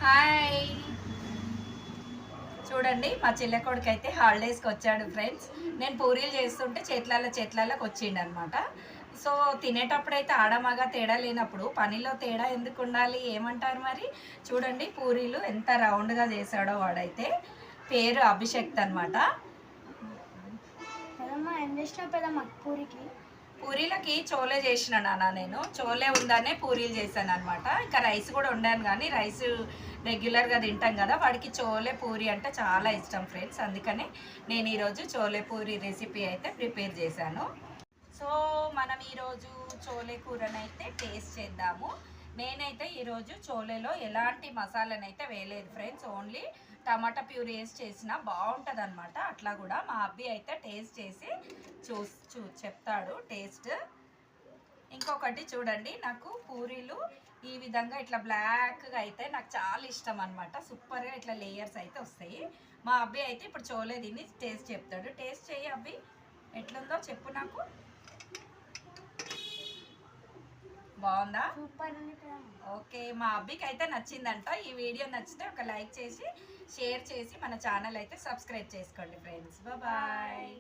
Hi చూడండి మా చెల్లె కొడుకు అయితే హాలిడేస్కి వచ్చాడు ఫ్రెండ్స్. నేను పూరీలు చేస్తుంటే చేతులలోకి వచ్చిండు అనమాట. సో తినేటప్పుడు అయితే ఆడమగా తేడా లేనప్పుడు పనిలో తేడా ఎందుకు ఉండాలి ఏమంటారు మరి. చూడండి పూరీలు ఎంత రౌండ్గా చేశాడో వాడైతే. పేరు అభిషేక్ అనమాట. పూరీలకి చోలే చేసిన నాన్న, నేను చోలే ఉందనే పూరీలు చేశాను అనమాట. ఇంకా రైస్ కూడా వండాను, కానీ రైస్ రెగ్యులర్గా తింటాం కదా, వాడికి చోలే పూరి అంటే చాలా ఇష్టం ఫ్రెండ్స్. అందుకనే నేను ఈరోజు చోలే పూరి రెసిపీ అయితే ప్రిపేర్ చేశాను. సో మనం ఈరోజు చోలే కూరనైతే టేస్ట్ చేద్దాము. నేనైతే ఈరోజు చోలేలో ఎలాంటి మసాలానైతే వేయలేదు ఫ్రెండ్స్, ఓన్లీ టమాటా ప్యూరీ వేసి చేసిన బాగుంటుంది అనమాట. అట్లా కూడా మా అబ్బి అయితే టేస్ట్ చేసి చెప్తాడు టేస్ట్. ఇంకొకటి చూడండి, నాకు పూరీలు ఈ విధంగా ఇట్లా బ్లాక్గా అయితే నాకు చాలా ఇష్టం అనమాట. సూపర్గా ఇట్లా లేయర్స్ అయితే వస్తాయి. మా అబ్బి అయితే ఇప్పుడు చోలే తిని టేస్ట్ చెప్తాడు. టేస్ట్ చేయి అబ్బి, ఎట్లుందో చెప్పు నాకు. బాగుందా? ఓకే, మా అబ్బికి అయితే నచ్చిందంట. ఈ వీడియో నచ్చితే ఒక లైక్ చేసి షేర్ చేసి మన ఛానల్ అయితే సబ్స్క్రైబ్ చేసుకోండి ఫ్రెండ్స్. బాయ్.